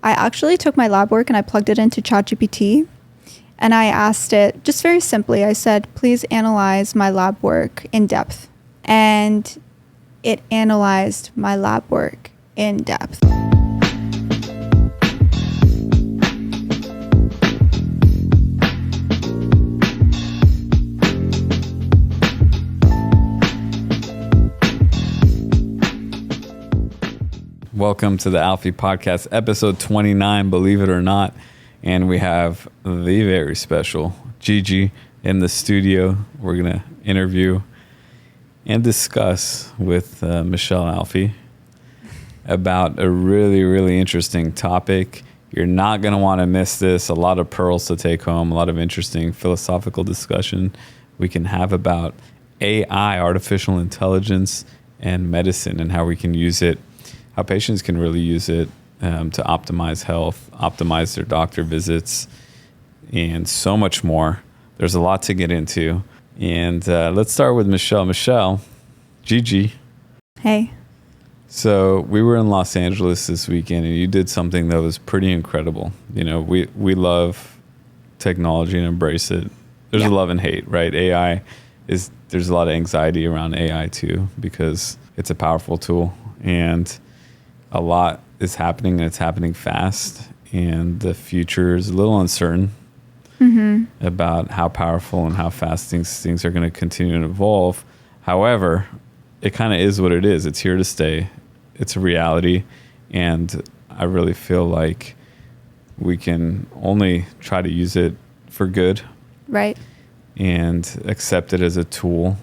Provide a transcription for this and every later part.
I actually took my lab work and I plugged it into ChatGPT. And I asked it just very simply, I said, please analyze my lab work in depth. And it analyzed my lab work in depth. Welcome to the Alfi podcast, episode 29, believe it or not. And we have the very special Gigi in the studio. We're going to interview and discuss with Michelle Alfi about a really, really interesting topic. You're not going to want to miss this. A lot of pearls to take home, a lot of interesting philosophical discussion we can have about AI, artificial intelligence, and medicine, and how we can use it, how patients can really use it to optimize health, optimize their doctor visits, and so much more. There's a lot to get into. And let's start with Michelle. Michelle, Gigi. Hey. So we were in Los Angeles this weekend, and you did something that was pretty incredible. You know, we love technology and embrace it. There's a love and hate, right? There's a lot of anxiety around AI too, because it's a powerful tool. And a lot is happening, and it's happening fast, and the future is a little uncertain about how powerful and how fast things are going to continue to evolve. However, it kind of is what it is. It's here to stay. It's a reality, and I really feel like we can only try to use it for good, right? And accept it as a tool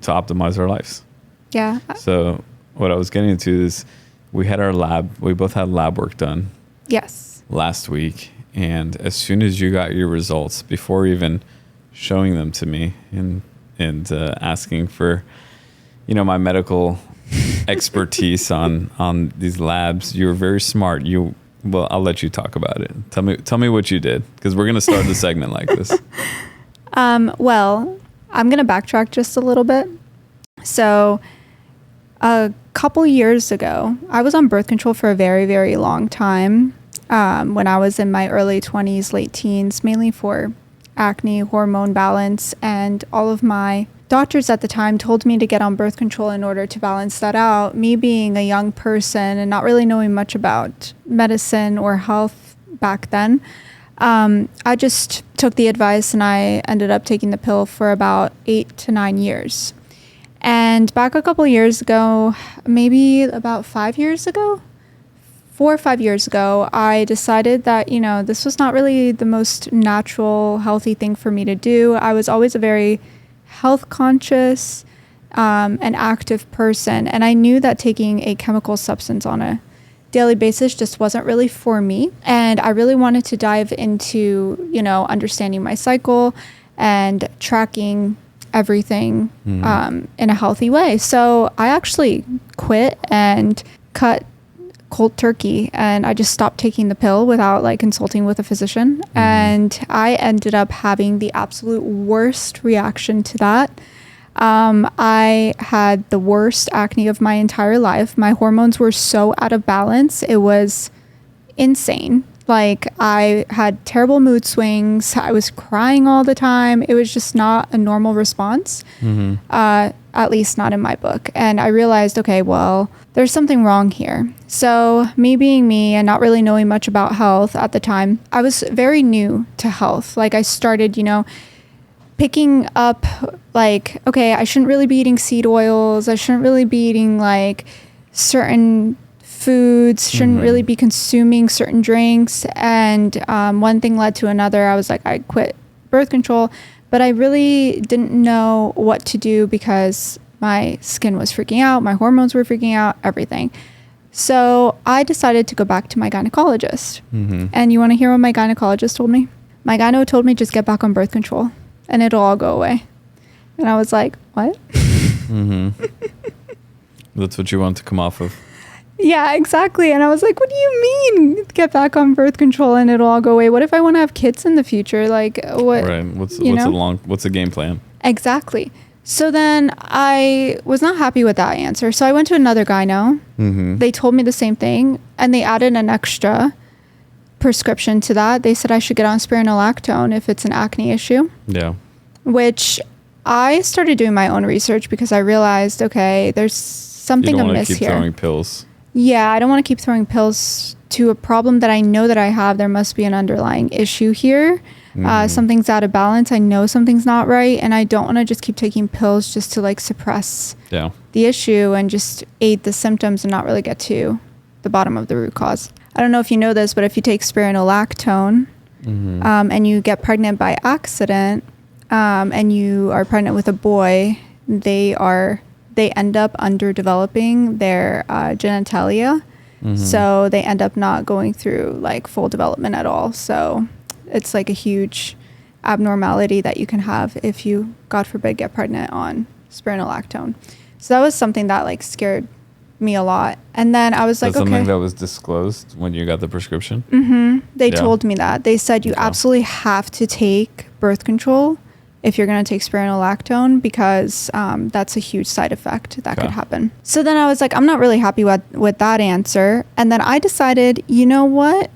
to optimize our lives. Yeah. So what I was getting into is, we both had lab work done. Yes. Last week. And as soon as you got your results, before even showing them to me and asking for, my medical expertise on these labs, you were very smart. I'll let you talk about it. Tell me what you did, because we're going to start the segment like this. Well, I'm going to backtrack just a little bit. So a couple years ago, I was on birth control for a very, very long time when I was in my early 20s, late teens, mainly for acne, hormone balance, and all of my doctors at the time told me to get on birth control in order to balance that out. Me being a young person and not really knowing much about medicine or health back then, I just took the advice and I ended up taking the pill for about 8 to 9 years. And back a couple years ago, maybe about 5 years ago, 4 or 5 years ago, I decided that, this was not really the most natural, healthy thing for me to do. I was always a very health conscious and active person. And I knew that taking a chemical substance on a daily basis just wasn't really for me. And I really wanted to dive into, understanding my cycle and tracking everything in a healthy way. So I actually quit and cut cold turkey, and I just stopped taking the pill without consulting with a physician. And I ended up having the absolute worst reaction to that. I had the worst acne of my entire life. My hormones were so out of balance. It was insane. I had terrible mood swings. I was crying all the time. It was just not a normal response, at least not in my book. And I realized, okay, well, there's something wrong here. So me being me and not really knowing much about health at the time, I was very new to health. I started, picking up okay, I shouldn't really be eating seed oils. I shouldn't really be eating certain foods, shouldn't really be consuming certain drinks. And one thing led to another. I was I quit birth control, but I really didn't know what to do because my skin was freaking out, my hormones were freaking out, everything. So I decided to go back to my gynecologist. And you want to hear what my gynecologist told me? My gyno told me just get back on birth control and it'll all go away. And I was like, what? That's what you want to come off of. Yeah, exactly. And I was like, what do you mean get back on birth control and it'll all go away? What if I want to have kids in the future? What? Right. What's the game plan? Exactly. So then I was not happy with that answer. So I went to another gyno. They told me the same thing and they added an extra prescription to that. They said I should get on spironolactone if it's an acne issue. Yeah. Which I started doing my own research because I realized, okay, there's something amiss here. You don't want to keep throwing pills. Yeah, I don't want to keep throwing pills to a problem that I know that I have. There must be an underlying issue here. Something's out of balance. I know something's not right. And I don't want to just keep taking pills just to like suppress the issue and just aid the symptoms and not really get to the bottom of the root cause. I don't know if you know this, but if you take spironolactone and you get pregnant by accident and you are pregnant with a boy, they end up underdeveloping their genitalia. So they end up not going through like full development at all. So it's like a huge abnormality that you can have if you, God forbid, get pregnant on spironolactone. So that was something that like scared me a lot. And then I was like, okay. Something that was disclosed when you got the prescription? They told me that. They said you absolutely have to take birth control if you're going to take spironolactone because that's a huge side effect that could happen. So then I was like, I'm not really happy with that answer. And then I decided, you know what?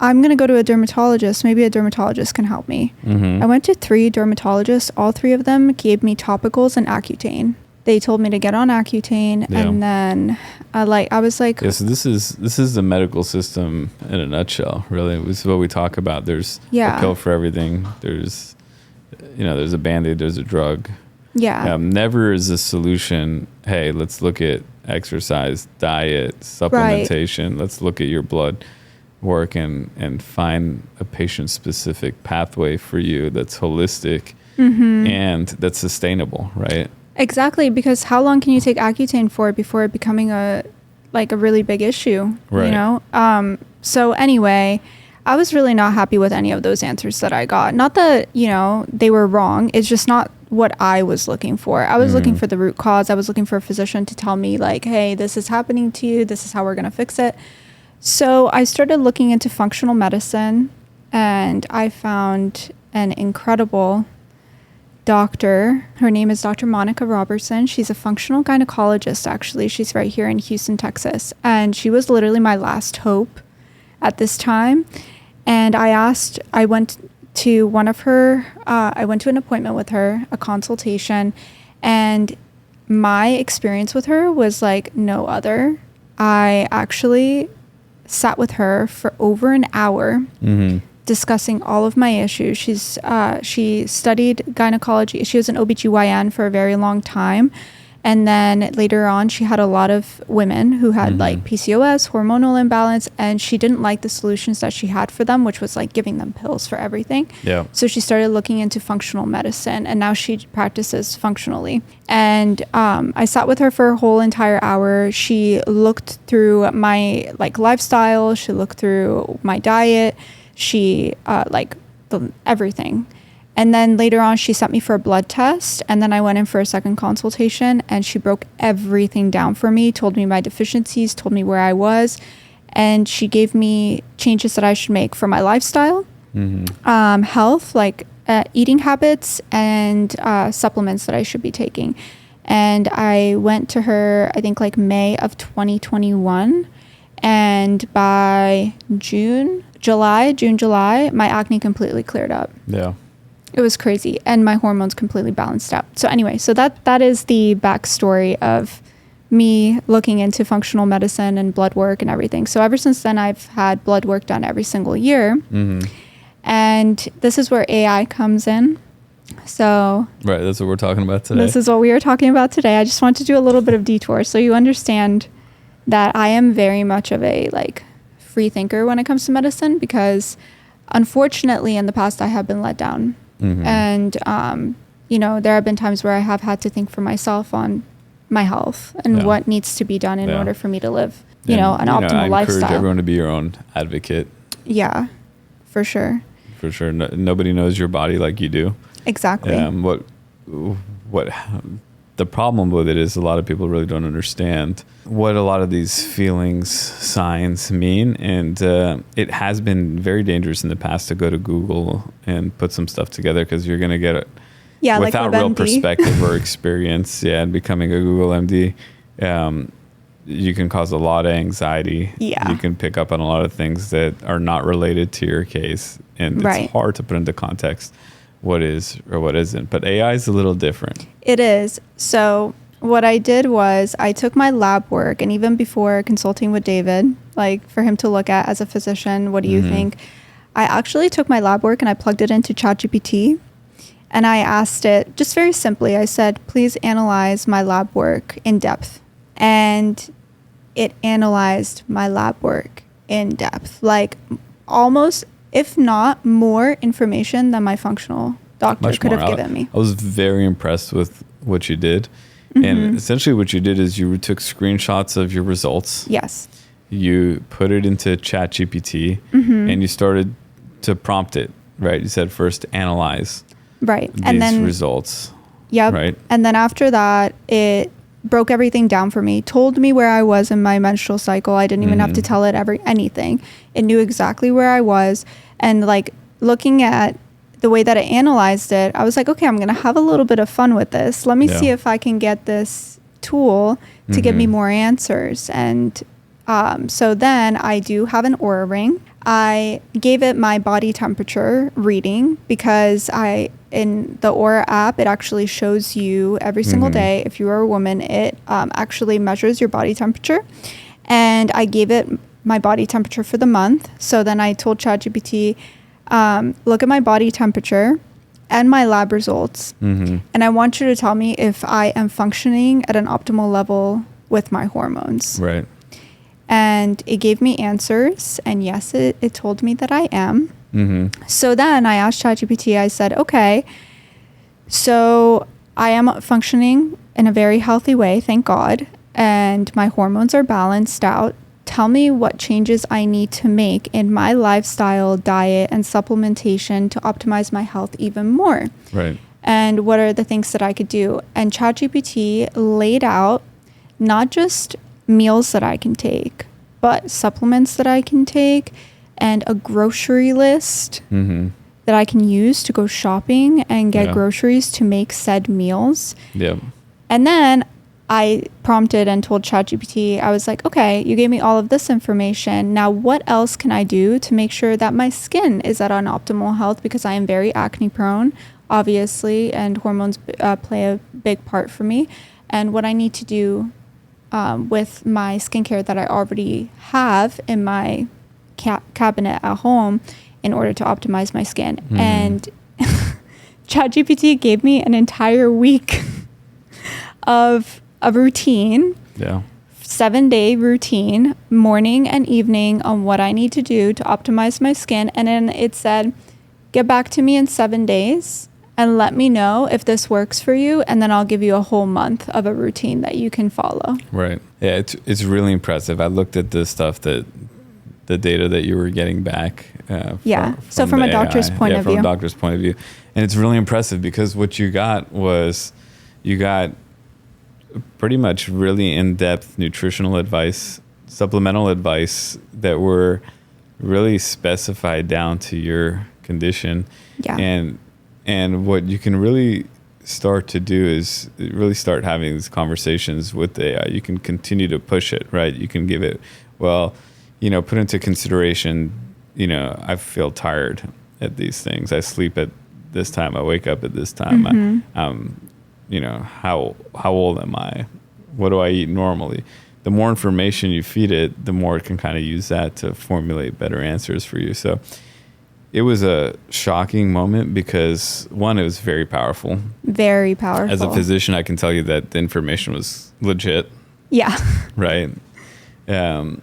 I'm going to go to a dermatologist. Maybe a dermatologist can help me. I went to 3 dermatologists. All 3 of them gave me topicals and Accutane. They told me to get on Accutane, and then I was like, so this is the medical system in a nutshell. Really, this is what we talk about. There's a pill for everything. There's a Band-Aid. There's a drug. Never is a solution. Hey, let's look at exercise, diet, supplementation. Right. Let's look at your blood work and find a patient-specific pathway for you that's holistic and that's sustainable, right? Exactly, because how long can you take Accutane for before it becoming a really big issue? Right. You know? So anyway, I was really not happy with any of those answers that I got. Not that, they were wrong. It's just not what I was looking for. I was looking for the root cause. I was looking for a physician to tell me like, hey, this is happening to you. This is how we're going to fix it. So I started looking into functional medicine, and I found an incredible doctor. Her name is Dr. Monica Robertson. She's a functional gynecologist, actually. She's right here in Houston, Texas. And she was literally my last hope at this time. And I went to an appointment with her, a consultation, and my experience with her was like no other. I actually sat with her for over an hour discussing all of my issues. She studied gynecology. She was an OBGYN for a very long time. And then later on, she had a lot of women who had like PCOS, hormonal imbalance, and she didn't like the solutions that she had for them, which was like giving them pills for everything. Yeah. So she started looking into functional medicine, and now she practices functionally. And I sat with her for a whole entire hour. She looked through my like lifestyle. She looked through my diet. She everything. And then later on, she sent me for a blood test. And then I went in for a second consultation, and she broke everything down for me, told me my deficiencies, told me where I was. And she gave me changes that I should make for my lifestyle, health, like eating habits, and supplements that I should be taking. And I went to her, I think like May of 2021. And by June, July, my acne completely cleared up. Yeah. It was crazy. And my hormones completely balanced out. So anyway, so that is the backstory of me looking into functional medicine and blood work and everything. So ever since then, I've had blood work done every single year. And this is where AI comes in. So right, that's what we're talking about today. This is what we are talking about today. I just want to do a little bit of detour so you understand that I am very much of a like free thinker when it comes to medicine, because unfortunately in the past I have been let down. And, there have been times where I have had to think for myself on my health and what needs to be done in order for me to live, an optimal lifestyle. I encourage everyone to be your own advocate. Yeah, for sure. For sure. Nobody knows your body like you do. Exactly. What the problem with it is a lot of people really don't understand what a lot of these feelings, signs mean. And it has been very dangerous in the past to go to Google and put some stuff together, because you're going to get it without like real perspective or experience. And becoming a Google MD. you can cause a lot of anxiety. Yeah. You can pick up on a lot of things that are not related to your case. And Right. it's hard to put into context what is or what isn't. But AI is a little different. It is. So what I did was I took my lab work, and even before consulting with David, like for him to look at as a physician, what do you think? I actually took my lab work and I plugged it into ChatGPT. And I asked it just very simply, I said, please analyze my lab work in depth. And it analyzed my lab work in depth, like almost, if not more information than my functional doctor Much could more. have given me. I was very impressed with what you did. And essentially what you did is you took screenshots of your results. Yes. You put it into ChatGPT and you started to prompt it, right? You said first analyze Right. these And then results. Yep. Right. And then after that, it broke everything down for me, told me where I was in my menstrual cycle. I didn't even have to tell it anything. It knew exactly where I was. And like looking at the way that it analyzed it, I was like, okay, I'm going to have a little bit of fun with this. Let me see if I can get this tool to give me more answers. And so then I do have an Aura ring. I gave it my body temperature reading because in the Aura app, it actually shows you every single day, if you are a woman, it actually measures your body temperature. And I gave it my body temperature for the month. So then I told ChatGPT, look at my body temperature and my lab results. And I want you to tell me if I am functioning at an optimal level with my hormones. Right. And it gave me answers. And yes, it told me that I am. So then I asked ChatGPT, I said, okay, so I am functioning in a very healthy way, thank God. And my hormones are balanced out. Tell me what changes I need to make in my lifestyle, diet, and supplementation to optimize my health even more. Right. And what are the things that I could do? And ChatGPT laid out not just meals that I can take, but supplements that I can take and a grocery list that I can use to go shopping and get groceries to make said meals. Yep. And then I prompted and told ChatGPT, I was like, okay, you gave me all of this information. Now, what else can I do to make sure that my skin is at an optimal health? Because I am very acne prone, obviously, and hormones play a big part for me. And what I need to do with my skincare that I already have in my cabinet at home in order to optimize my skin. And ChatGPT gave me an entire week of a routine, 7-day routine, morning and evening, on what I need to do to optimize my skin. And then it said, get back to me in 7 days and let me know if this works for you. And then I'll give you a whole month of a routine that you can follow. Right. Yeah, it's really impressive. I looked at the stuff the data that you were getting back. So from a doctor's point of view. From a doctor's point of view. And it's really impressive because what you got was you got pretty much really in-depth nutritional advice, supplemental advice that were really specified down to your condition. Yeah. And what you can really start to do is really start having these conversations with AI. You can continue to push it, right? You can give it, put into consideration, I feel tired at these things. I sleep at this time. I wake up at this time. How old am I? What do I eat normally? The more information you feed it, the more it can kind of use that to formulate better answers for you. So it was a shocking moment because, one, it was very powerful. Very powerful. As a physician, I can tell you that the information was legit. Yeah. Right. And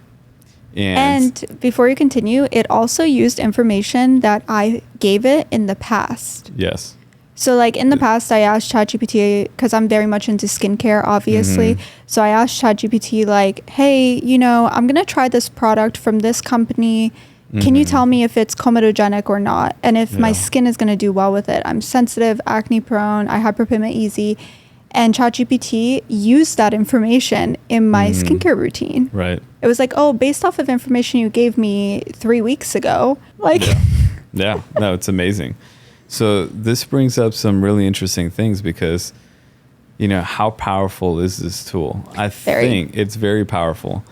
before you continue, it also used information that I gave it in the past. Yes. So like in the past, I asked ChatGPT, because I'm very much into skincare, obviously. So I asked ChatGPT like, hey, I'm going to try this product from this company. Can you tell me if it's comedogenic or not? And if my skin is going to do well with it? I'm sensitive, acne prone, I hyperpigment easy. And ChatGPT used that information in my skincare routine. Right. It was like, oh, based off of information you gave me 3 weeks ago. Like, yeah. No, it's amazing. So this brings up some really interesting things because how powerful is this tool? I think it's very powerful.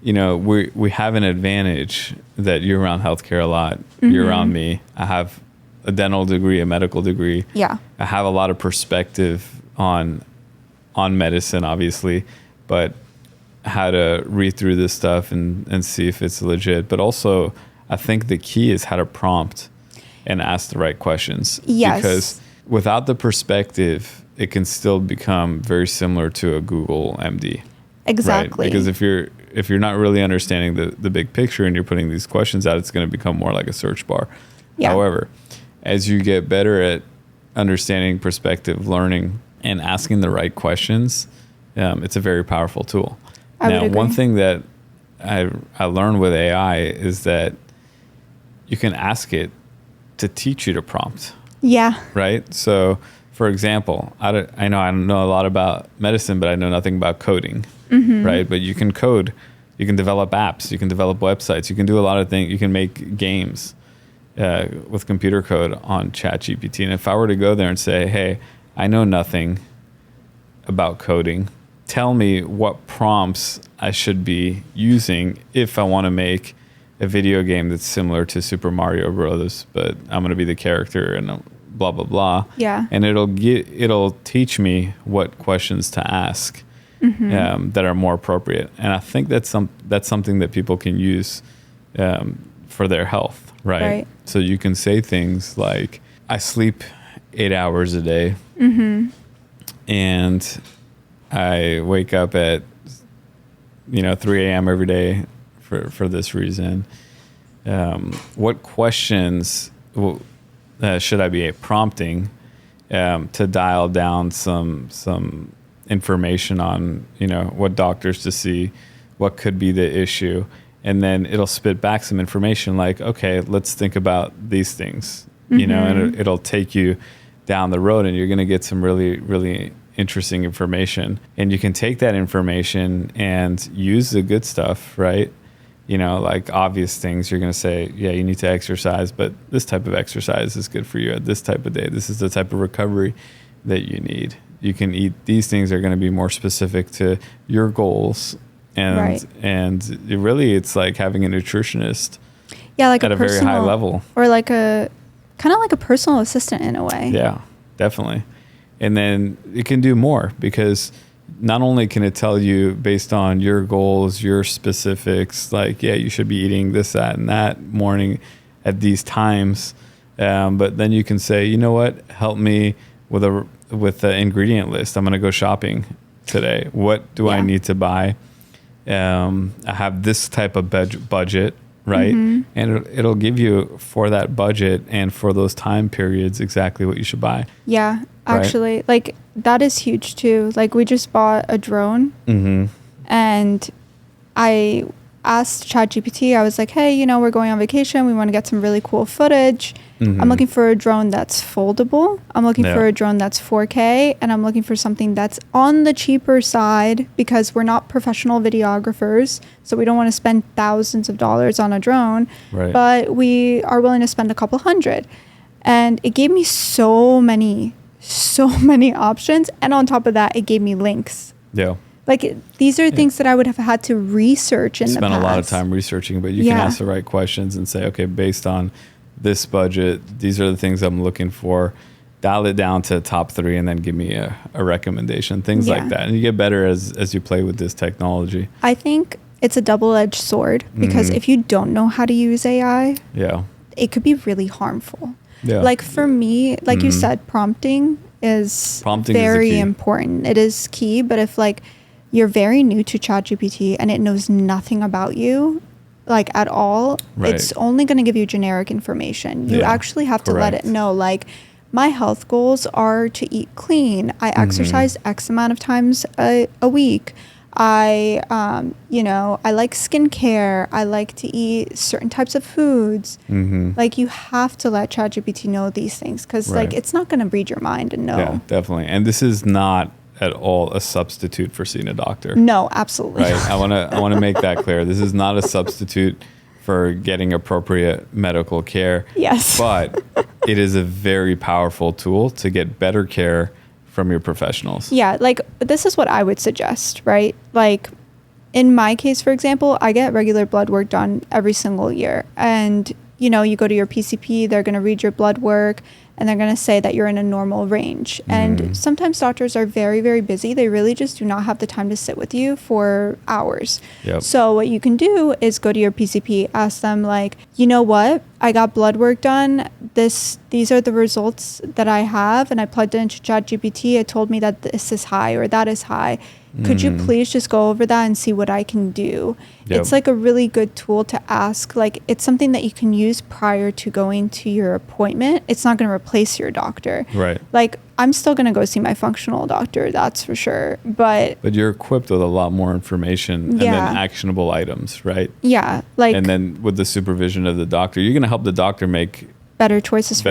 We have an advantage that you're around healthcare a lot. You're around me. I have a dental degree, a medical degree. Yeah. I have a lot of perspective on medicine, obviously, but how to read through this stuff and see if it's legit. But also, I think the key is how to prompt and ask the right questions. Yes. Because without the perspective, it can still become very similar to a Google MD. Exactly. Right? Because if you're not really understanding the big picture and you're putting these questions out, it's going to become more like a search bar. Yeah. However, as you get better at understanding perspective, learning, and asking the right questions, it's a very powerful tool. Now, one thing that I learned with AI is that you can ask it to teach you to prompt. Yeah. Right? So, for example, I know I don't know a lot about medicine, but I know nothing about coding. Right? But you can code. You can develop apps. You can develop websites. You can do a lot of things. You can make games with computer code on ChatGPT. And if I were to go there and say, hey, I know nothing about coding, tell me what prompts I should be using if I want to make a video game that's similar to Super Mario Bros., but I'm going to be the character and blah, blah, blah. Yeah. And it'll teach me what questions to ask that are more appropriate. And I think that's something that people can use for their health, right? So you can say things like, I sleep 8 hours a day and I wake up at 3 a.m. every day for this reason. What questions should I be prompting to dial down some information on what doctors to see, what could be the issue, and then it'll spit back some information like, okay, let's think about these things, and it'll take you down the road, and you're going to get some really, really interesting information. And you can take that information and use the good stuff, right? Like obvious things. You're going to say, yeah, you need to exercise, but this type of exercise is good for you at this type of day. This is the type of recovery that you need. You can eat these things that are going to be more specific to your goals. And it's like having a nutritionist like at a very high level. Or like kind of like a personal assistant in a way. Yeah, definitely. And then it can do more because not only can it tell you based on your goals, your specifics, like, yeah, you should be eating this, that, and that morning at these times. But then you can say, you know what, help me with the ingredient list. I'm going to go shopping today. What do I need to buy? I have this type of budget, right? And it'll give you for that budget and for those time periods exactly what you should buy. Yeah, actually, like that is huge too. Like we just bought a drone and I asked ChatGPT, I was like, hey, we're going on vacation. We want to get some really cool footage. I'm looking for a drone that's foldable. I'm looking for a drone that's 4K. And I'm looking for something that's on the cheaper side because we're not professional videographers. So we don't want to spend thousands of dollars on a drone. Right. But we are willing to spend a couple $100. And it gave me so many options. And on top of that, it gave me links. Yeah. Like these are things that I would have had to research in the past. Spend a lot of time researching, but you can ask the right questions and say, okay, based on this budget, these are the things I'm looking for. Dial it down to top 3 and then give me a recommendation, things like that. And you get better as you play with this technology. I think it's a double-edged sword because if you don't know how to use AI, it could be really harmful. Yeah. Like for me, like you said, prompting is very important. It is key, but if like you're very new to ChatGPT and it knows nothing about you, like at all, it's only going to give you generic information. You actually have to let it know, like, my health goals are to eat clean. I exercise X amount of times a week. I like skincare. I like to eat certain types of foods. Like you have to let ChatGPT know these things because like it's not going to read your mind and know. Yeah, definitely. And this is not at all a substitute for seeing a doctor. No, absolutely. Right. I want to make that clear. This is not a substitute for getting appropriate medical care. Yes. But it is a very powerful tool to get better care from your professionals. Yeah, like this is what I would suggest, right? Like in my case, for example, I get regular blood work done every single year. And, you know, you go to your PCP, they're going to read your blood work and they're going to say that you're in a normal range. And sometimes doctors are very, very busy. They really just do not have the time to sit with you for hours. Yep. So what you can do is go to your PCP, ask them like, you know what, I got blood work done. These are the results that I have. And I plugged it into ChatGPT. It told me that this is high or that is high. Could you please just go over that and see what I can do? Yep. It's like a really good tool to ask. Like it's something that you can use prior to going to your appointment. It's not going to replace your doctor. Right. Like I'm still going to go see my functional doctor. That's for sure. But you're equipped with a lot more information and then actionable items, right? Yeah. Like, and then with the supervision of the doctor, you're going to help the doctor make better choices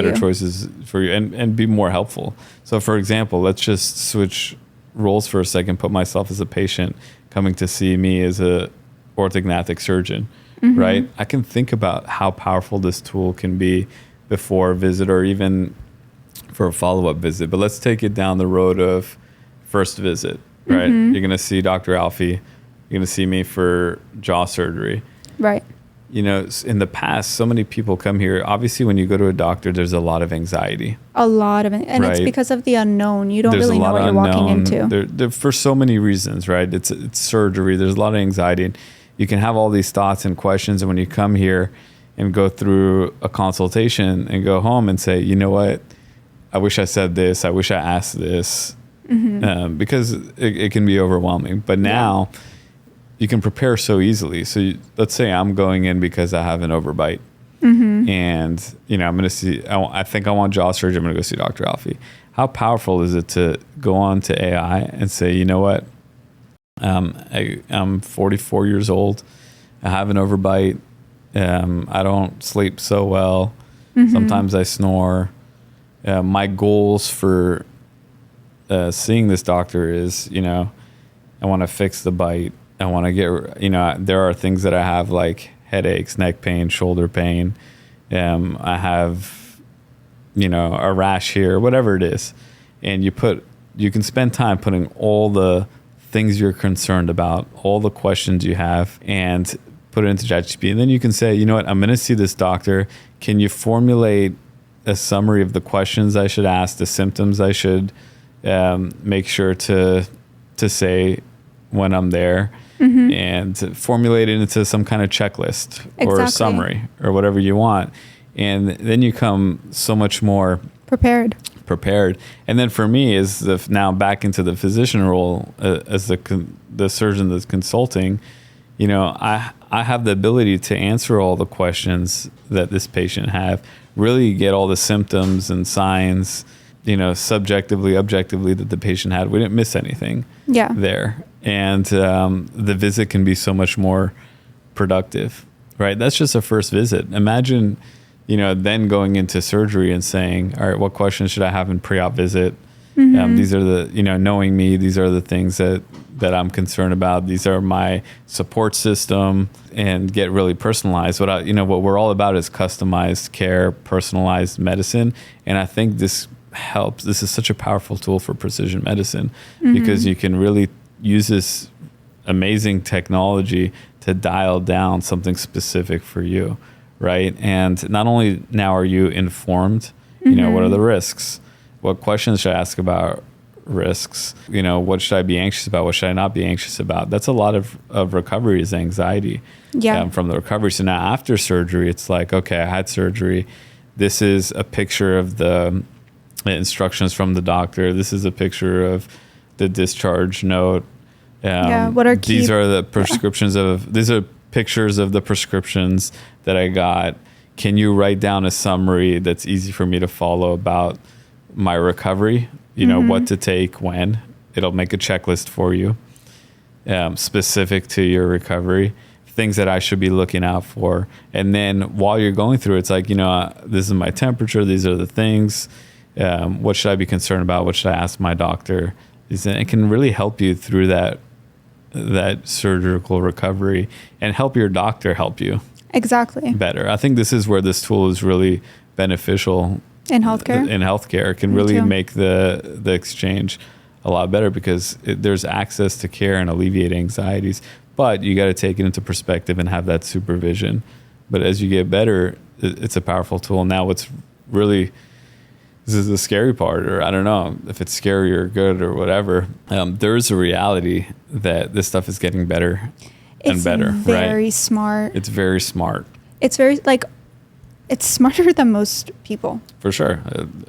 for you and be more helpful. So for example, let's just switch roles for a second, put myself as a patient coming to see me as a orthognathic surgeon, right? I can think about how powerful this tool can be before a visit or even for a follow-up visit. But let's take it down the road of first visit, right? You're going to see Dr. Alfi. You're going to see me for jaw surgery. Right. You know, in the past, so many people come here. Obviously, when you go to a doctor, there's a lot of anxiety. And it's because of the unknown. You don't really know what you're walking into. There, for so many reasons, right? It's surgery. There's a lot of anxiety. And you can have all these thoughts and questions. And when you come here and go through a consultation and go home and say, you know what? I wish I said this. I wish I asked this. Because it can be overwhelming. But now you can prepare so easily. So let's say I'm going in because I have an overbite. And, you know, I'm going to see, I think I want jaw surgery. I'm going to go see Dr. Alfi. How powerful is it to go on to AI and say, you know what? I'm 44 years old. I have an overbite. I don't sleep so well. Sometimes I snore. My goals for seeing this doctor is, you know, I want to fix the bite. I want to get, you know, there are things that I have like headaches, neck pain, shoulder pain. I have, you know, a rash here, whatever it is. And you can spend time putting all the things you're concerned about, all the questions you have, and put it into ChatGPT. And then you can say, you know what, I'm going to see this doctor. Can you formulate a summary of the questions I should ask, the symptoms I should make sure to say when I'm there? And formulate it into some kind of checklist or a summary or whatever you want. And then you come so much more prepared. And then for me is now back into the physician role as the surgeon that's consulting, you know, I have the ability to answer all the questions that this patient have, really get all the symptoms and signs, you know, subjectively, objectively that the patient had. We didn't miss anything there. And the visit can be so much more productive, right? That's just a first visit. Imagine, you know, then going into surgery and saying, all right, what questions should I have in pre-op visit? These are the, you know, knowing me, these are the things that I'm concerned about. These are my support system, and get really personalized. What we're all about is customized care, personalized medicine. And I think this helps. This is such a powerful tool for precision medicine because you can really use this amazing technology to dial down something specific for you, right? And not only now are you informed, you know, what are the risks? What questions should I ask about risks? You know, what should I be anxious about? What should I not be anxious about? That's a lot of recovery is anxiety from the recovery. So now after surgery, it's like, okay, I had surgery. This is a picture of the instructions from the doctor. This is a picture of the discharge note. What are these are the prescriptions these are pictures of the prescriptions that I got. Can you write down a summary that's easy for me to follow about my recovery? You know, what to take when. It'll make a checklist for you, specific to your recovery, things that I should be looking out for. And then while you're going through, it's like, you know, this is my temperature. These are the things. What should I be concerned about? What should I ask my doctor? It can really help you through that surgical recovery and help your doctor help you exactly better. I think this is where this tool is really beneficial In healthcare? In healthcare can really make the exchange a lot better, because there's access to care and alleviate anxieties, but you got to take it into perspective and have that supervision. But as you get better, it's a powerful tool. Now what's really, this is the scary part, or I don't know if it's scary or good or whatever. There is a reality that this stuff is getting better and better. It's very smart. It's very smart. It's very, like, it's smarter than most people. For sure.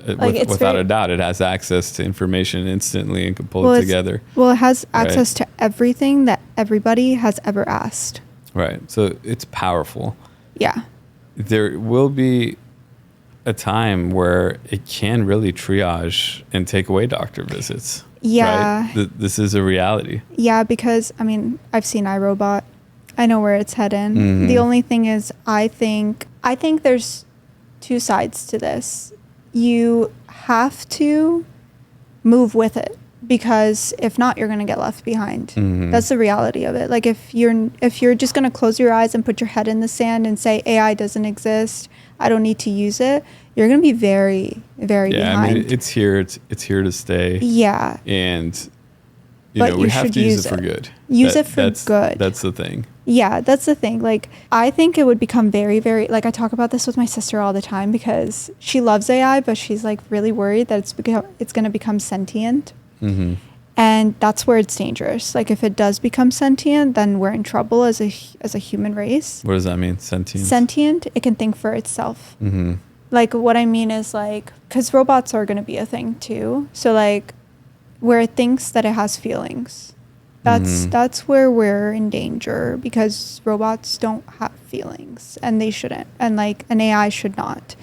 Without a doubt, it has access to information instantly and can pull it together. It has access to everything that everybody has ever asked. Right. So it's powerful. Yeah. There will be a time where it can really triage and take away doctor visits. Yeah. Right? This is a reality. Yeah, because, I mean, I've seen iRobot. I know where it's heading. Mm-hmm. The only thing is, I think there's two sides to this. You have to move with it, because if not, you're going to get left behind. Mm-hmm. That's the reality of it. Like, if you're just going to close your eyes and put your head in the sand and say AI doesn't exist, I don't need to use it, you're going to be very, very behind. I mean, it's here. It's here to stay. Yeah. And we have to use it for good. Use it for good. That's the thing. Yeah, that's the thing. Like, I think it would become very, very, like, I talk about this with my sister all the time, because she loves AI, but she's like really worried that it's going to become sentient. Mm-hmm. And that's where it's dangerous. Like, if it does become sentient, then we're in trouble as a human race. What does that mean, sentient? Sentient, it can think for itself. Mm-hmm. Like, what I mean is, like, because robots are going to be a thing too. So, like, where it thinks that it has feelings, that's where we're in danger, because robots don't have feelings, and they shouldn't. And, like, an AI should not.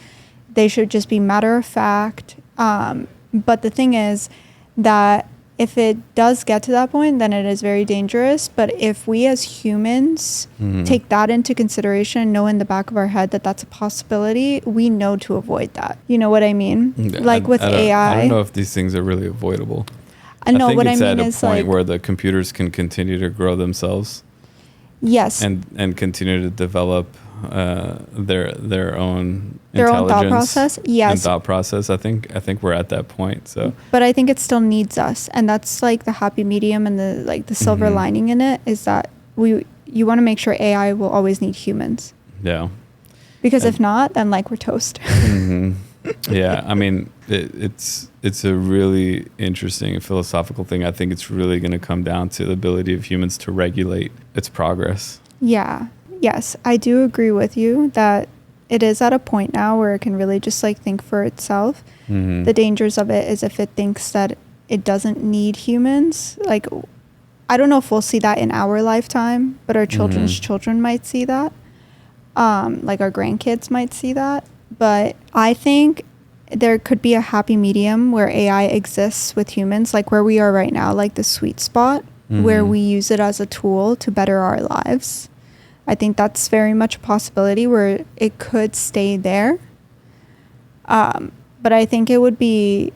They should just be matter of fact. But the thing is that if it does get to that point, then it is very dangerous. But if we as humans take that into consideration, know in the back of our head that that's a possibility, we know to avoid that. You know what I mean? Like with AI. I don't know if these things are really avoidable. I know what I mean at a is, point like, where the computers can continue to grow themselves. Yes. And continue to develop their own thought process. Yes. And thought process. I think we're at that point. So, but I think it still needs us, and that's like the happy medium and the silver lining in it is that you want to make sure AI will always need humans. Yeah. Because if not, then like we're toast. Yeah, I mean, it's a really interesting philosophical thing. I think it's really going to come down to the ability of humans to regulate its progress. Yeah. Yes, I do agree with you that it is at a point now where it can really just like think for itself. Mm-hmm. The dangers of it is if it thinks that it doesn't need humans. Like, I don't know if we'll see that in our lifetime, but our children's children might see that. Like our grandkids might see that. But I think there could be a happy medium where AI exists with humans, like where we are right now, like the sweet spot where we use it as a tool to better our lives. I think that's very much a possibility where it could stay there. But I think it would be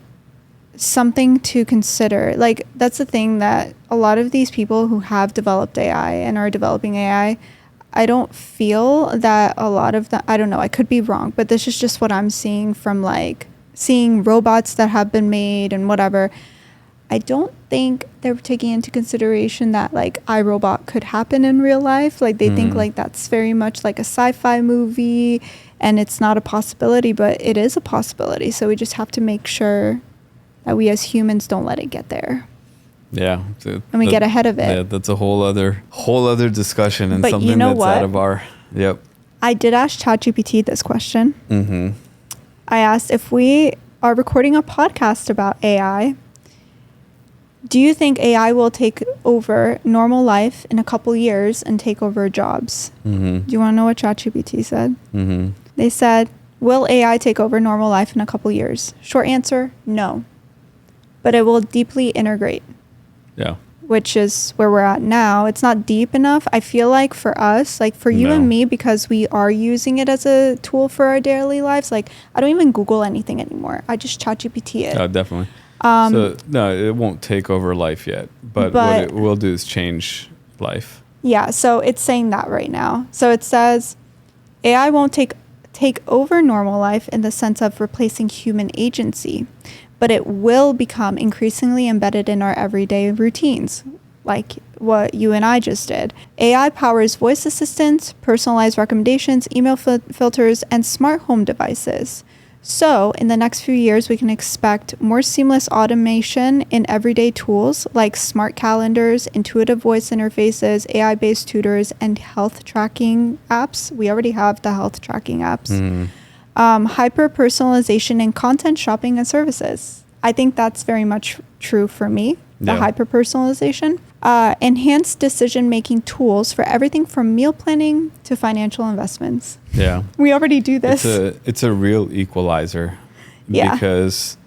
something to consider. Like, that's the thing, that a lot of these people who have developed AI and are developing AI, I don't feel that a lot of them, I don't know, I could be wrong, but this is just what I'm seeing from like seeing robots that have been made and whatever. I don't think they're taking into consideration that like iRobot could happen in real life. Like they think like that's very much like a sci-fi movie and it's not a possibility, but it is a possibility. So we just have to make sure that we as humans don't let it get there. Yeah. And we get ahead of it. Yeah, that's a whole other discussion and but something you know that's what? out of our, yep. I did ask ChatGPT this question. Mm-hmm. I asked, if we are recording a podcast about AI, do you think AI will take over normal life in a couple years and take over jobs? Mm-hmm. Do you want to know what ChatGPT said? Mm-hmm. They said, will AI take over normal life in a couple years? Short answer, no. But it will deeply integrate. Yeah. Which is where we're at now. It's not deep enough. I feel like for us, like for you and me, because we are using it as a tool for our daily lives, like I don't even Google anything anymore. I just ChatGPT it. Oh, definitely. So no, it won't take over life yet, but what it will do is change life. Yeah, so it's saying that right now. So it says AI won't take take over normal life in the sense of replacing human agency, but it will become increasingly embedded in our everyday routines, like what you and I just did. AI powers voice assistants, personalized recommendations, email filters, and smart home devices. So in the next few years, we can expect more seamless automation in everyday tools like smart calendars, intuitive voice interfaces, AI-based tutors, and health tracking apps. We already have the health tracking apps. Hyper-personalization in content, shopping, and services. I think that's very much true for me, the hyper-personalization. Enhanced decision-making tools for everything from meal planning to financial investments. Yeah. We already do this. It's a real equalizer. Yeah. Because,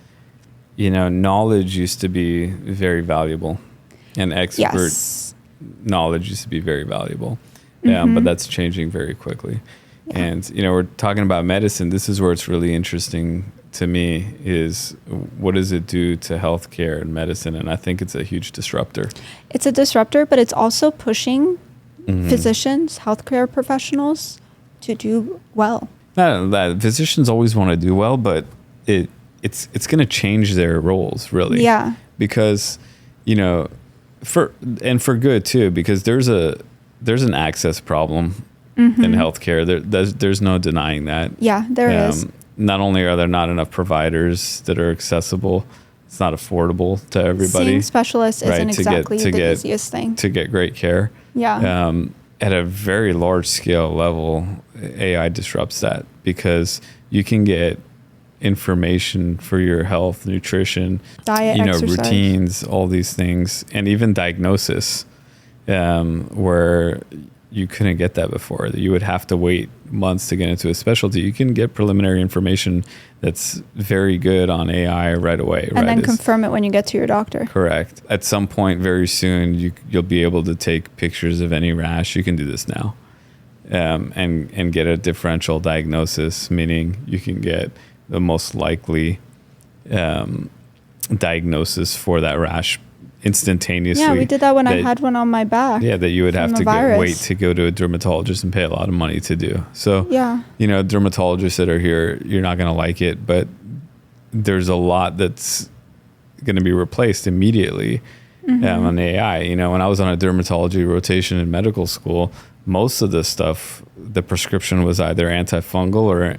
knowledge used to be very valuable, and expert knowledge used to be very valuable. But that's changing very quickly. Yeah. And, we're talking about medicine. This is where it's really interesting to me, is what does it do to healthcare and medicine? And I think it's a huge disruptor. It's a disruptor, but it's also pushing physicians, healthcare professionals to do well. That physicians always want to do well, but it's going to change their roles, really. Yeah. Because, for good too, because there's an access problem in healthcare. There's no denying that. Yeah, there is. Not only are there not enough providers that are accessible, it's not affordable to everybody. Seeing specialists isn't exactly the easiest thing. To get great care. Yeah. At a very large scale level, AI disrupts that, because you can get information for your health, nutrition, diet, exercise, routines, all these things, and even diagnosis, where you couldn't get that before. You would have to wait months to get into a specialty. You can get preliminary information that's very good on AI right away. And then confirm it when you get to your doctor. Correct. At some point very soon, you'll be able to take pictures of any rash. You can do this now, and get a differential diagnosis, meaning you can get the most likely diagnosis for that rash instantaneously. Yeah, we did that when I had one on my back. Yeah, that you would have to wait to go to a dermatologist and pay a lot of money to do. So, dermatologists that are here, you're not going to like it, but there's a lot that's going to be replaced immediately on AI. When I was on a dermatology rotation in medical school, most of the stuff, the prescription was either antifungal or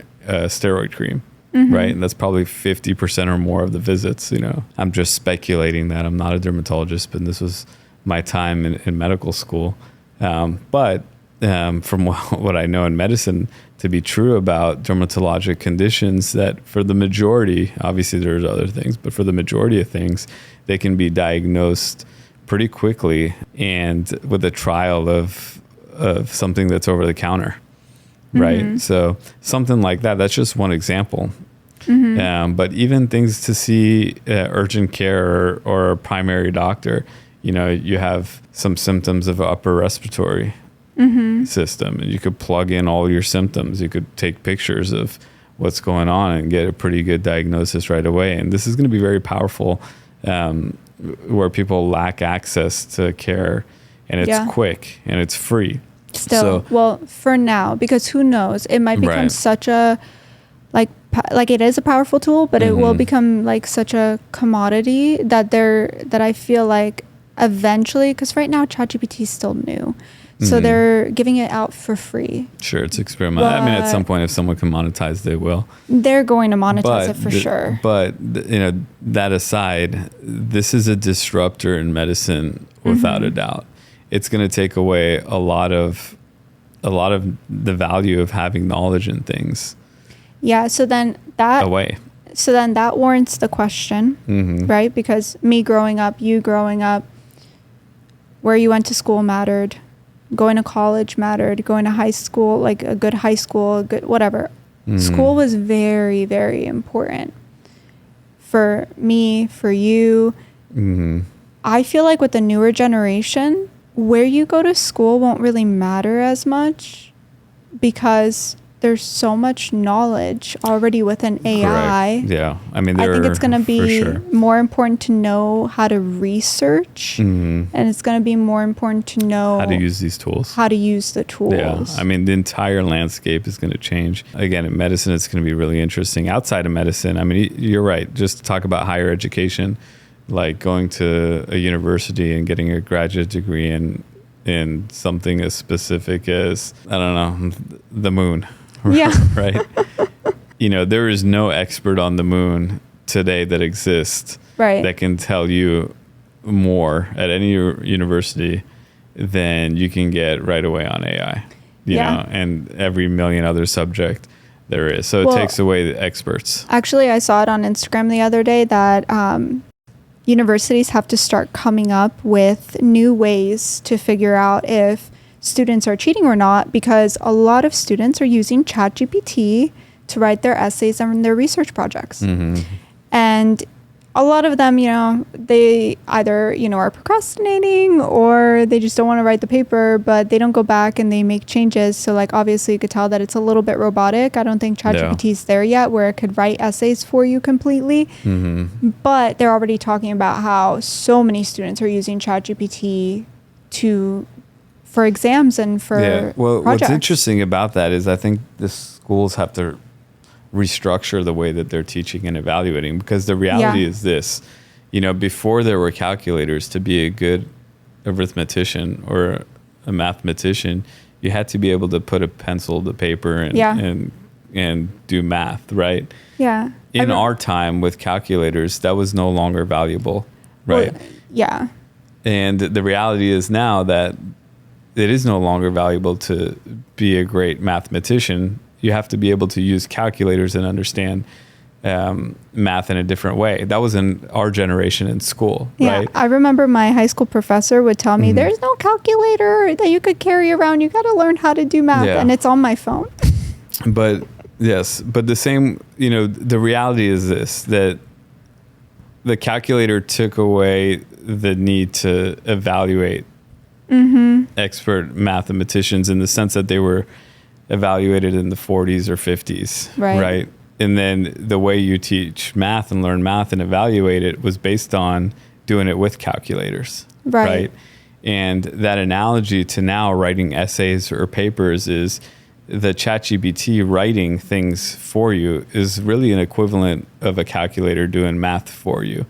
steroid cream. Right. And that's probably 50% or more of the visits. I'm just speculating that. I'm not a dermatologist, but this was my time in medical school. But from what I know in medicine to be true about dermatologic conditions, that for the majority, obviously there's other things, but for the majority of things, they can be diagnosed pretty quickly and with a trial of something that's over the counter. Right. So something like that, that's just one example. But even things to see urgent care or a primary doctor, you have some symptoms of upper respiratory system, and you could plug in all your symptoms. You could take pictures of what's going on and get a pretty good diagnosis right away. And this is going to be very powerful where people lack access to care, and it's quick and it's free. Still, well, for now, because who knows, it might become such a like it is a powerful tool, but it will become like such a commodity that I feel like eventually, because right now ChatGPT is still new, so they're giving it out for free. Sure, it's experimental. I mean, at some point, if someone can monetize, they will. They're going to monetize it for sure. But that aside, this is a disruptor in medicine without a doubt. It's going to take away a lot of the value of having knowledge in things. Yeah, so then that warrants the question, right? Because me growing up, you growing up, where you went to school mattered, going to college mattered, going to high school, like a good high school, a good whatever. School was very, very important for me, for you. I feel like with the newer generation, where you go to school won't really matter as much, because there's so much knowledge already within AI. Correct. Yeah. I mean, I think it's going to be more important to know how to research, and it's going to be more important to know how to use these tools, how to use the tools. Yeah. I mean, the entire landscape is going to change. Again, in medicine, it's going to be really interesting. Outside of medicine, I mean, you're right. Just to talk about higher education, like going to a university and getting a graduate degree in something as specific as, I don't know, the moon. Yeah. Right. You know, there is no expert on the moon today that exists that can tell you more at any university than you can get right away on AI, you know, and every million other subject there is. So it takes away the experts. Actually, I saw it on Instagram the other day that universities have to start coming up with new ways to figure out if students are cheating or not, because a lot of students are using ChatGPT to write their essays and their research projects. And a lot of them, you know, they either, you know, are procrastinating or they just don't want to write the paper, but they don't go back and they make changes. So like, obviously you could tell that it's a little bit robotic. I don't think ChatGPT is there yet where it could write essays for you completely. But they're already talking about how so many students are using ChatGPT for exams and for Well, projects. What's interesting about that is I think the schools have to restructure the way that they're teaching and evaluating, because the reality is this, you know, before there were calculators, to be a good arithmetician or a mathematician, you had to be able to put a pencil to paper and do math, right? Yeah. In our time with calculators, that was no longer valuable, right? Well, yeah. And the reality is now that it is no longer valuable to be a great mathematician. You have to be able to use calculators and understand math in a different way. That was in our generation in school, right? I remember my high school professor would tell me, there's no calculator that you could carry around. You got to learn how to do math, and it's on my phone. But the same, you know, the reality is this, that the calculator took away the need to evaluate expert mathematicians in the sense that they were evaluated in the 40s or 50s, right? And then the way you teach math and learn math and evaluate it was based on doing it with calculators, right? And that analogy to now writing essays or papers is the ChatGPT writing things for you is really an equivalent of a calculator doing math for you.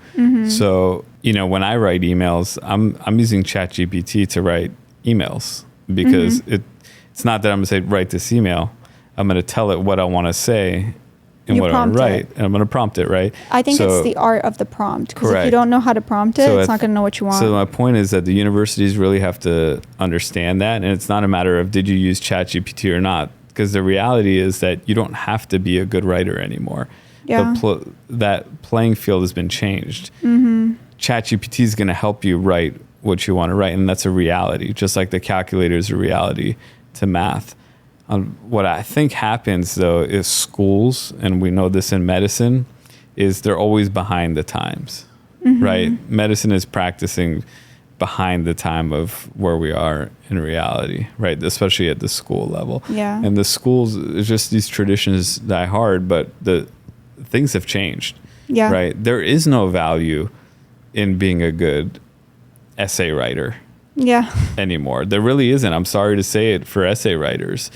So, you know, when I write emails, I'm using ChatGPT to write emails, because it's not that I'm going to say, write this email. I'm going to tell it what I want to say and what I want to write, and I'm going to prompt it, right? I think it's the art of the prompt, because if you don't know how to prompt it, it's not going to know what you want. So my point is that the universities really have to understand that, and it's not a matter of did you use ChatGPT or not, because the reality is that you don't have to be a good writer anymore. That playing field has been changed. ChatGPT is going to help you write what you want to write, and that's a reality, just like the calculator is a reality to math. What I think happens, though, is schools, and we know this in medicine, is they're always behind the times, right? Medicine is practicing behind the time of where we are in reality, right? Especially at the school level. And the schools, it's just these traditions die hard, but the things have changed, right? There is no value in being a good essay writer anymore. There really isn't. I'm sorry to say it for essay writers.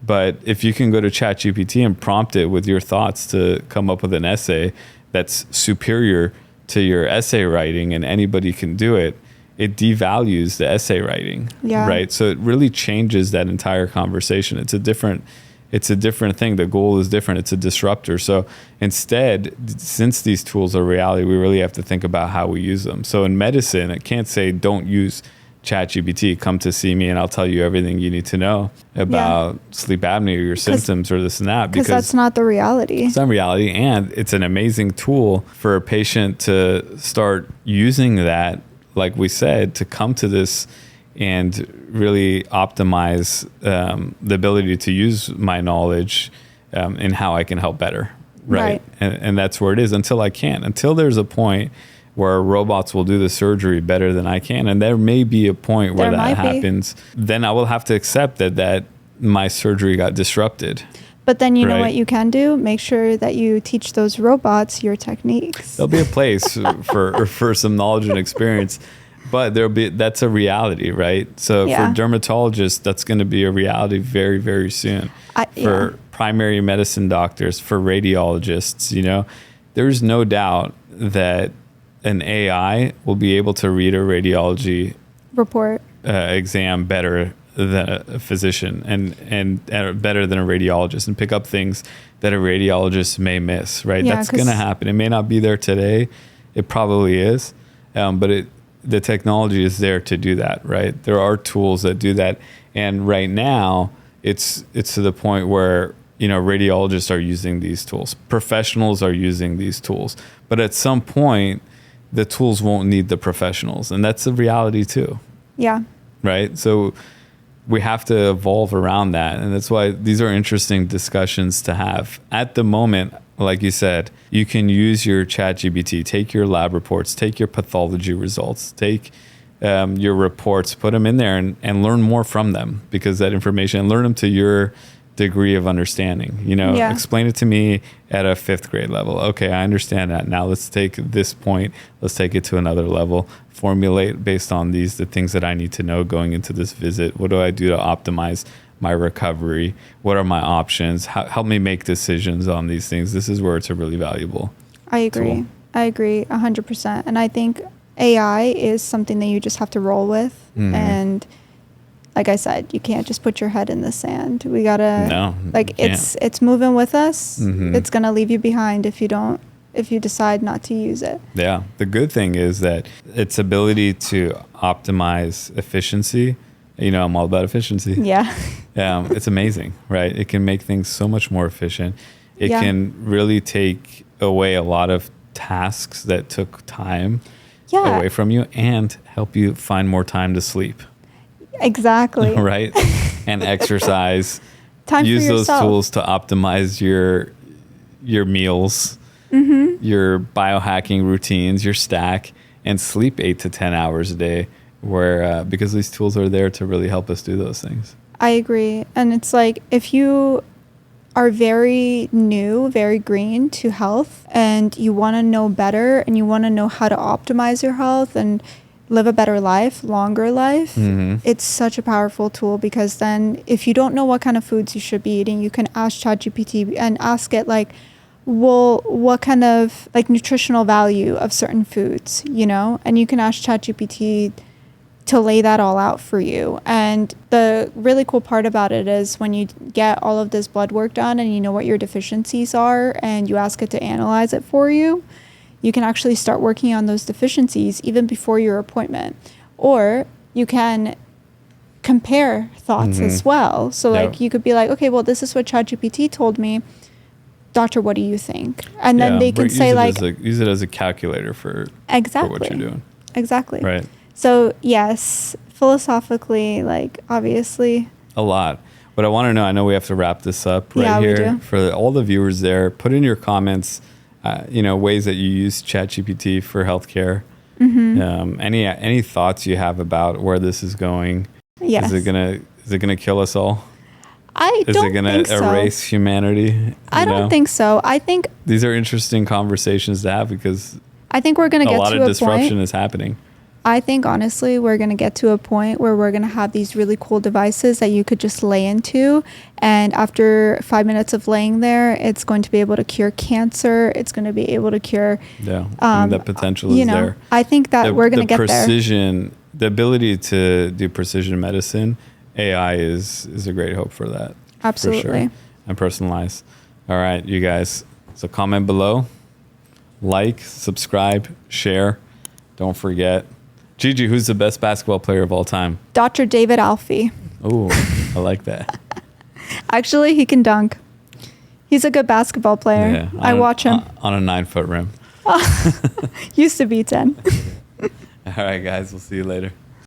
But if you can go to ChatGPT and prompt it with your thoughts to come up with an essay that's superior to your essay writing, and anybody can do it, it devalues the essay writing, right? So it really changes that entire conversation. It's a different thing. The goal is different. It's a disruptor. So instead, since these tools are reality, we really have to think about how we use them. So in medicine, I can't say don't use ChatGPT, come to see me and I'll tell you everything you need to know about sleep apnea or your symptoms or this and that. Because that's not the reality. It's not reality. And it's an amazing tool for a patient to start using that, like we said, to come to this and really optimize the ability to use my knowledge in how I can help better. Right. And that's where it is until I can't. Until there's a point where robots will do the surgery better than I can. And there may be a point where that happens. Then I will have to accept that my surgery got disrupted. But then you know Right. what you can do? Make sure that you teach those robots your techniques. There'll be a place for some knowledge and experience, but that's a reality, right? So Yeah. for dermatologists, that's going to be a reality very, very soon. For primary medicine doctors, for radiologists, there's no doubt that an AI will be able to read a radiology report exam better than a physician and better than a radiologist, and pick up things that a radiologist may miss, right? Yeah, That's going to happen. It may not be there today. It probably is. But the technology is there to do that, right? There are tools that do that. And right now it's to the point where, radiologists are using these tools. Professionals are using these tools. But at some point, the tools won't need the professionals. And that's the reality too. Yeah. Right? So we have to evolve around that. And that's why these are interesting discussions to have. At the moment, like you said, you can use your ChatGPT, take your lab reports, take your pathology results, take your reports, put them in there and learn more from them, because that information, and learn them to your degree of understanding. Explain it to me at a 5th grade level. Okay, I understand that. Now let's take this point, let's take it to another level, formulate based on the things that I need to know going into this visit. What do I do to optimize my recovery? What are my options? Help me make decisions on these things. This is where it's a really valuable I agree. tool. I agree 100%. And I think AI is something that you just have to roll with. Mm-hmm. And like I said, you can't just put your head in the sand. We gotta, it's moving with us. Mm-hmm. It's gonna leave you behind if you decide not to use it. Yeah. The good thing is that its ability to optimize efficiency, I'm all about efficiency. Yeah. It's amazing, right? It can make things so much more efficient. It can really take away a lot of tasks that took time away from you, and help you find more time to sleep. Exactly. Right? And exercise. Time Use for those yourself. tools to optimize your meals, your biohacking routines, your stack, and sleep 8 to 10 hours a day, where because these tools are there to really help us do those things. I agree. And it's like, if you are very new, very green to health, and you want to know better, and you want to know how to optimize your health and live a better life, longer life, it's such a powerful tool, because then if you don't know what kind of foods you should be eating, you can ask ChatGPT and ask it like, well, what kind of like nutritional value of certain foods, and you can ask ChatGPT to lay that all out for you. And the really cool part about it is when you get all of this blood work done and you know what your deficiencies are, and you ask it to analyze it for you, you can actually start working on those deficiencies even before your appointment. Or you can compare thoughts as well. So like you could be like, okay, well, this is what ChatGPT told me. Doctor, what do you think? And then they can say like, use it as a calculator for exactly what you're doing. Exactly. Right. So yes, philosophically, like obviously. A lot. But I want to know, I know we have to wrap this up right we here. do. For all the viewers there, put in your comments, ways that you use ChatGPT for healthcare. Any thoughts you have about where this is going? Yes. Is it gonna kill us all? I Is don't it gonna think so. erase humanity? I don't think so. I think these are interesting conversations to have, because we're going to get to a point. A lot of disruption is happening. I think honestly, we're going to get to a point where we're going to have these really cool devices that you could just lay into. And after 5 minutes of laying there, it's going to be able to cure cancer. It's going to be able to cure. Yeah. That potential is there. I think that we're going to get there. The ability to do precision medicine, AI is a great hope for that. Absolutely. For sure. And personalize. All right, you guys. So comment below, like, subscribe, share. Don't forget. Gigi, who's the best basketball player of all time? Dr. David Alfi. Oh, I like that. Actually, he can dunk. He's a good basketball player. Yeah, I watch him. On a 9-foot rim. Used to be 10. All right, guys. We'll see you later.